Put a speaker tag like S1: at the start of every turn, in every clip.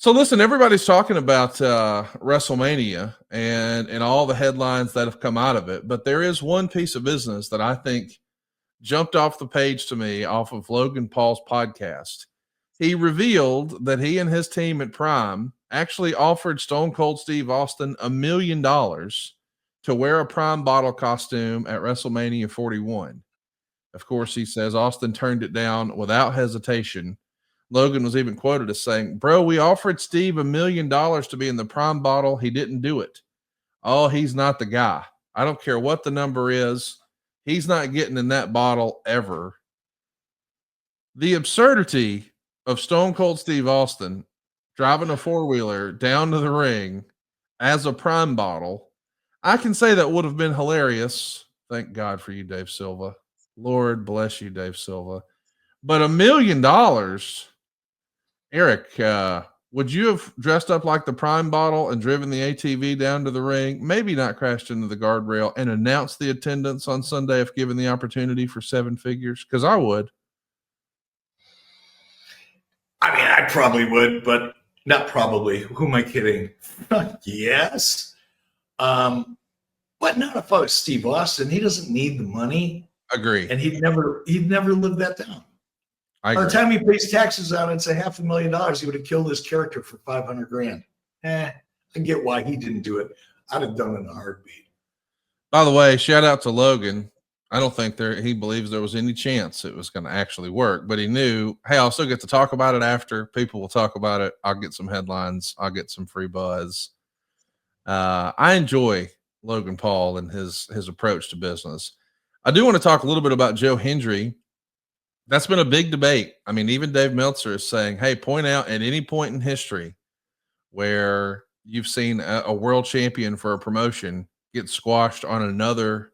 S1: So listen, everybody's talking about WrestleMania and all the headlines that have come out of it, but there is one piece of business that I think jumped off the page to me off of Logan Paul's podcast. He revealed that he and his team at Prime actually offered Stone Cold Steve Austin $1 million to wear a Prime bottle costume at WrestleMania 41. Of course, he says Austin turned it down without hesitation. Logan was even quoted as saying, "Bro, we offered Steve $1 million to be in the Prime bottle. He didn't do it. Oh, he's not the guy. I don't care what the number is. He's not getting in that bottle ever." The absurdity of Stone Cold Steve Austin driving a four-wheeler down to the ring as a Prime bottle, I can say that would have been hilarious. Thank God for you, Dave Silva. Lord bless you, Dave Silva. But $1 million, Eric, would you have dressed up like the Prime bottle and driven the ATV down to the ring, maybe not crashed into the guardrail, and announced the attendance on Sunday if given the opportunity for seven figures? Because I would.
S2: I mean, I probably would, but not probably. Who am I kidding? Yes. But not if I was Steve Austin. He doesn't need the money.
S1: Agree.
S2: And he'd never live that down. By the time he pays taxes on it, it's $500,000. He would have killed his character for $500,000. I get why he didn't do it. I'd have done it in a heartbeat.
S1: By the way, shout out to Logan. I don't think he believes there was any chance it was going to actually work, but he knew, hey, I'll still get to talk about it after. People will talk about it. I'll get some headlines. I'll get some free buzz. I enjoy Logan Paul and his approach to business. I do want to talk a little bit about Joe Hendry. That's been a big debate. I mean, even Dave Meltzer is saying, hey, point out at any point in history where you've seen a world champion for a promotion get squashed on another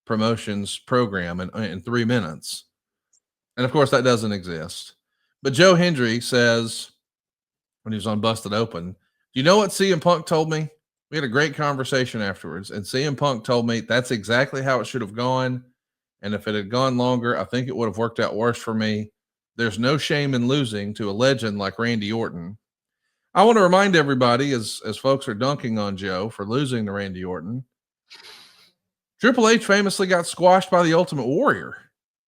S1: promotions program in 3 minutes. And of course, that doesn't exist. But Joe Hendry says, when he was on Busted Open, do you know what CM Punk told me? We had a great conversation afterwards, and CM Punk told me that's exactly how it should have gone. And if it had gone longer, I think it would have worked out worse for me. There's no shame in losing to a legend like Randy Orton. I want to remind everybody, as folks are dunking on Joe for losing to Randy Orton, Triple H famously got squashed by the Ultimate Warrior,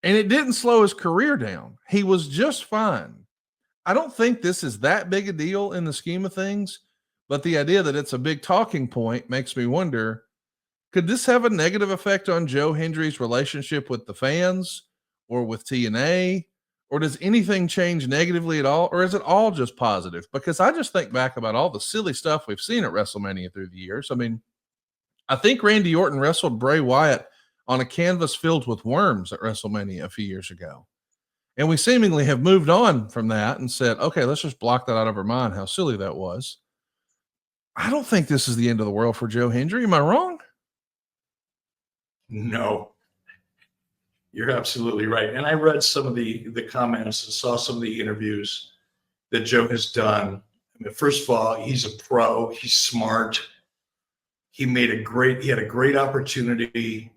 S1: and it didn't slow his career down. He was just fine. I don't think this is that big a deal in the scheme of things, but the idea that it's a big talking point makes me wonder, could this have a negative effect on Joe Hendry's relationship with the fans or with TNA? Or does anything change negatively at all? Or is it all just positive? Because I just think back about all the silly stuff we've seen at WrestleMania through the years. I mean, I think Randy Orton wrestled Bray Wyatt on a canvas filled with worms at WrestleMania a few years ago. And we seemingly have moved on from that and said, okay, let's just block that out of our mind, how silly that was. I don't think this is the end of the world for Joe Hendry. Am I wrong?
S2: No, you're absolutely right. And I read some of the comments and saw some of the interviews that Joe has done. I mean, first of all, he's a pro. He's smart. He had a great opportunity,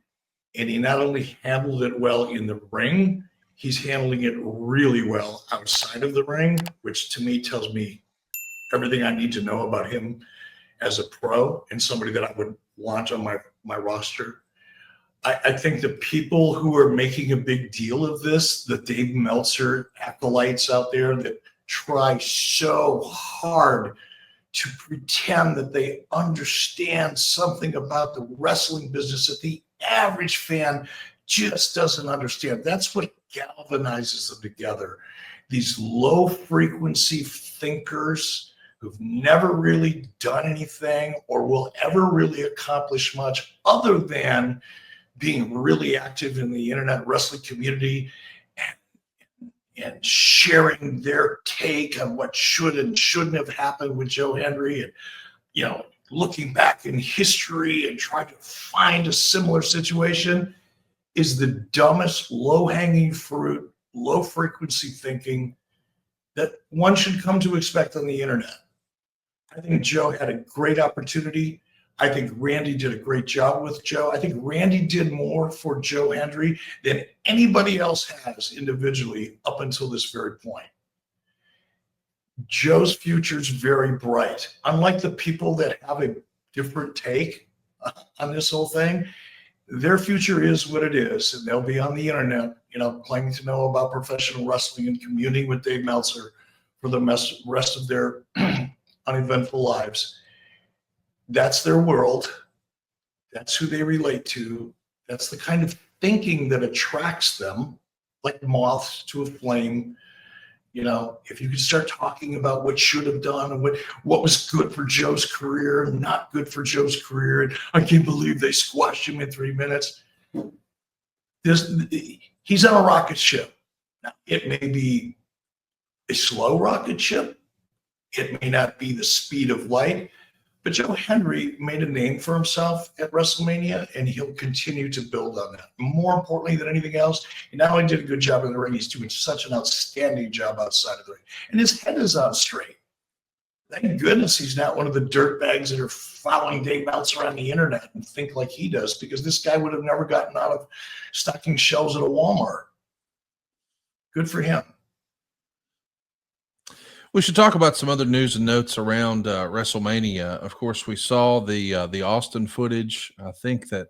S2: and he not only handled it well in the ring, he's handling it really well outside of the ring, which to me tells me everything I need to know about him as a pro and somebody that I would want on my roster. I think the people who are making a big deal of this, the Dave Meltzer acolytes out there that try so hard to pretend that they understand something about the wrestling business that the average fan just doesn't understand. That's what galvanizes them together. These low frequency thinkers who've never really done anything or will ever really accomplish much other than being really active in the internet wrestling community and sharing their take on what should and shouldn't have happened with Joe Hendry, and looking back in history and trying to find a similar situation is the dumbest low-hanging fruit, low-frequency thinking that one should come to expect on the internet. I think Joe had a great opportunity. I think Randy did a great job with Joe. I think Randy did more for Joe Hendry than anybody else has individually up until this very point. Joe's future is very bright. Unlike the people that have a different take on this whole thing, their future is what it is, and they'll be on the internet, claiming to know about professional wrestling and communing with Dave Meltzer for the rest of their uneventful lives. That's their world. That's who they relate to. That's the kind of thinking that attracts them, like moths to a flame. If you could start talking about what should have done and what was good for Joe's career and not good for Joe's career, and I can't believe they squashed him in 3 minutes. He's on a rocket ship. Now, it may be a slow rocket ship. It may not be the speed of light, but Joe Hendry made a name for himself at WrestleMania, and he'll continue to build on that. More importantly than anything else, he not only did a good job in the ring, he's doing such an outstanding job outside of the ring. And his head is on straight. Thank goodness he's not one of the dirtbags that are following Dave Meltzer on the internet and think like he does, because this guy would have never gotten out of stocking shelves at a Walmart. Good for him.
S1: We should talk about some other news and notes around WrestleMania. Of course, we saw the Austin footage. I think that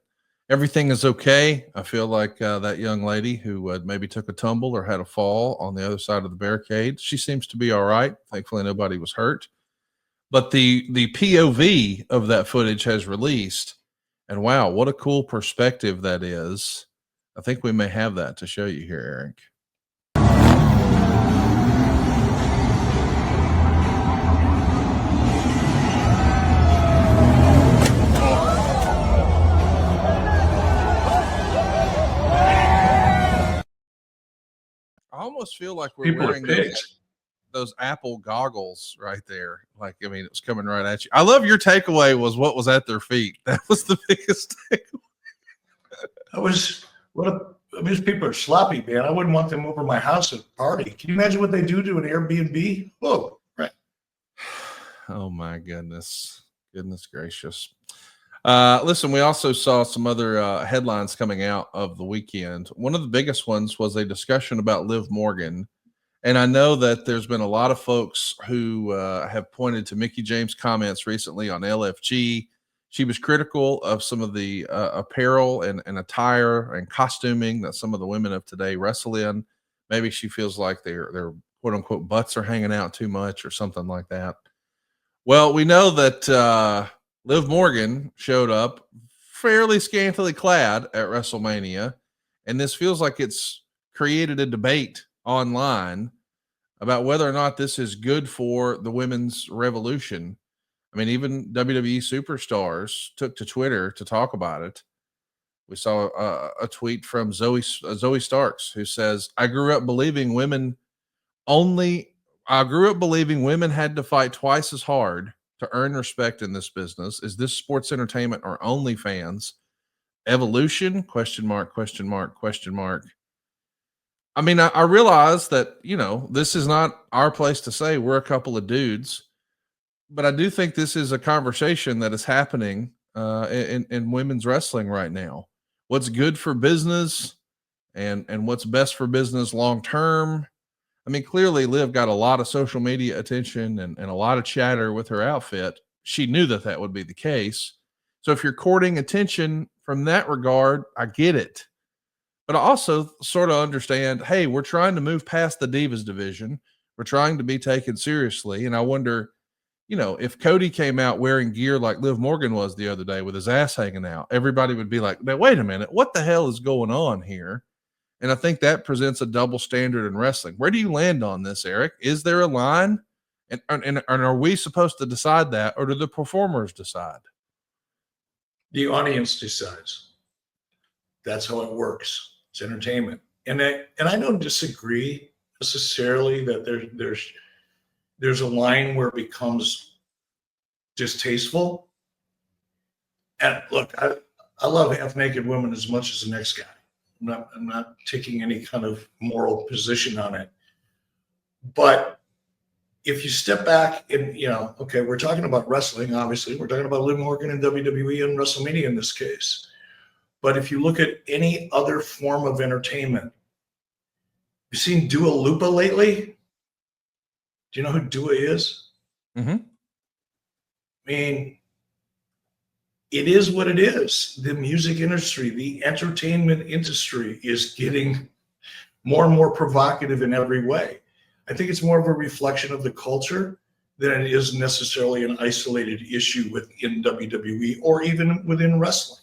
S1: everything is okay. I feel like that young lady who maybe took a tumble or had a fall on the other side of the barricade, she seems to be all right. Thankfully, nobody was hurt. But the POV of that footage has released, and wow, what a cool perspective that is. I think we may have that to show you here, Eric. I almost feel like we're wearing those Apple goggles right there. Like, I mean, it was coming right at you. I love your takeaway was what was at their feet. That was the biggest takeaway.
S2: These people are sloppy, man. I wouldn't want them over my house at a party. Can you imagine what they do to an Airbnb? Whoa, right.
S1: Oh my goodness. Goodness gracious. Listen, we also saw some other headlines coming out of the weekend. One of the biggest ones was a discussion about Liv Morgan. And I know that there's been a lot of folks who have pointed to Mickie James' comments recently on LFG. She was critical of some of the apparel and attire and costuming that some of the women of today wrestle in. Maybe she feels like their quote unquote butts are hanging out too much or something like that. Well, we know that Liv Morgan showed up fairly scantily clad at WrestleMania, and this feels like it's created a debate online about whether or not this is good for the women's revolution. I mean, even WWE superstars took to Twitter to talk about it. We saw a tweet from Zoe Starks, who says, I grew up believing women had to fight twice as hard to earn respect in this business. Is this sports entertainment or OnlyFans? Evolution? Question mark, question mark, question mark. I mean, I realize that, this is not our place to say. We're a couple of dudes, but I do think this is a conversation that is happening in women's wrestling right now. What's good for business and what's best for business long-term. I mean, clearly Liv got a lot of social media attention and a lot of chatter with her outfit. She knew that would be the case. So if you're courting attention from that regard, I get it. But I also sort of understand, hey, we're trying to move past the Divas division. We're trying to be taken seriously. And I wonder, if Cody came out wearing gear like Liv Morgan was the other day with his ass hanging out, everybody would be like, now, wait a minute, what the hell is going on here? And I think that presents a double standard in wrestling. Where do you land on this, Eric? Is there a line? And are we supposed to decide that, or do the performers decide?
S2: The audience decides. That's how it works. It's entertainment. And I don't disagree necessarily that there's a line where it becomes distasteful. And look, I love half-naked women as much as the next guy. I'm not taking any kind of moral position on it. But if you step back and, okay, we're talking about wrestling, obviously. We're talking about Liv Morgan and WWE and WrestleMania in this case. But if you look at any other form of entertainment, you've seen Dua Lipa lately? Do you know who Dua is?
S1: Mm-hmm.
S2: I mean, it is what it is. The music industry, the entertainment industry is getting more and more provocative in every way. I think it's more of a reflection of the culture than it is necessarily an isolated issue within WWE or even within wrestling.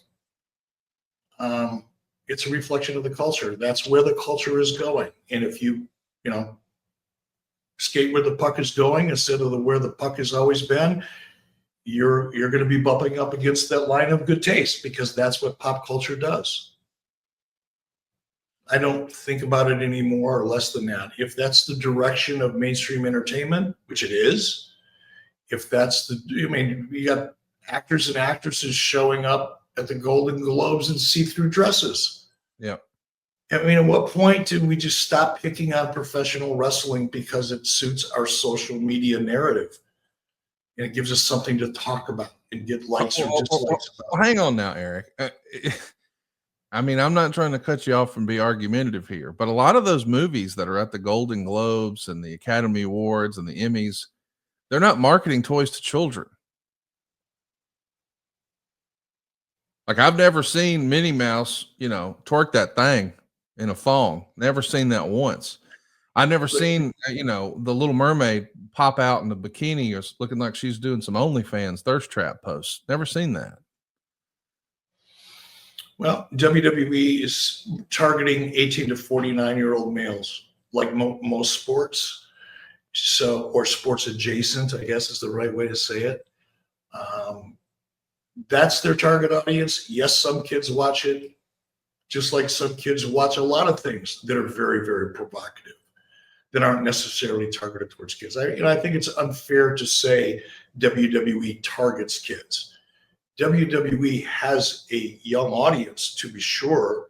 S2: It's a reflection of the culture. That's where the culture is going. And if you skate where the puck is going instead of where the puck has always been, you're going to be bumping up against that line of good taste, because that's what pop culture does. I don't think about it any more or less than that. If that's the direction of mainstream entertainment, which it is, you got actors and actresses showing up at the Golden Globes in see-through dresses.
S1: Yeah.
S2: I mean, at what point do we just stop picking on professional wrestling because it suits our social media narrative and it gives us something to talk about and get likes or dislikes about?
S1: Hang on now, Eric. I mean, I'm not trying to cut you off and be argumentative here, but a lot of those movies that are at the Golden Globes and the Academy Awards and the Emmys, they're not marketing toys to children. Like, I've never seen Minnie Mouse, twerk that thing in a thong. Never seen that once. I've never seen, the Little Mermaid pop out in the bikini or looking like she's doing some OnlyFans thirst trap posts. Never seen that.
S2: Well, WWE is targeting 18 to 49-year-old males, like most sports. Or sports adjacent, I guess is the right way to say it. That's their target audience. Yes, some kids watch it, just like some kids watch a lot of things that are very, very provocative, that aren't necessarily targeted towards kids. I think it's unfair to say WWE targets kids. WWE has a young audience, to be sure,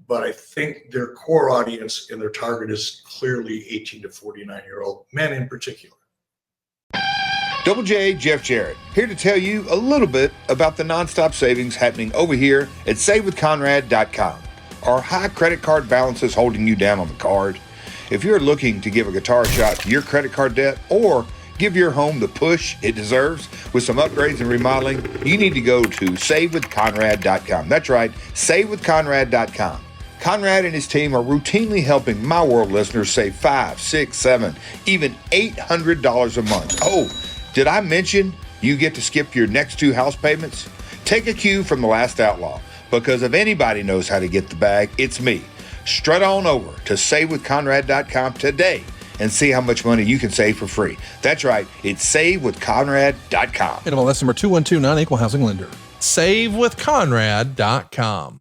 S2: but I think their core audience and their target is clearly 18 to 49-year-old men in particular.
S3: Double J, Jeff Jarrett, here to tell you a little bit about the nonstop savings happening over here at SaveWithConrad.com. Are high credit card balances holding you down on the card? If you're looking to give a guitar shot to your credit card debt or give your home the push it deserves with some upgrades and remodeling, you need to go to SaveWithConrad.com. That's right, SaveWithConrad.com. Conrad and his team are routinely helping My World listeners save $500, $600, $700, even $800 a month. Oh, did I mention you get to skip your next 2 house payments? Take a cue from The Last Outlaw, because if anybody knows how to get the bag, it's me. Strut on over to SaveWithConrad.com today and see how much money you can save for free. That's right, it's SaveWithConrad.com.
S4: NMLS number 2129, equal housing lender. SaveWithConrad.com.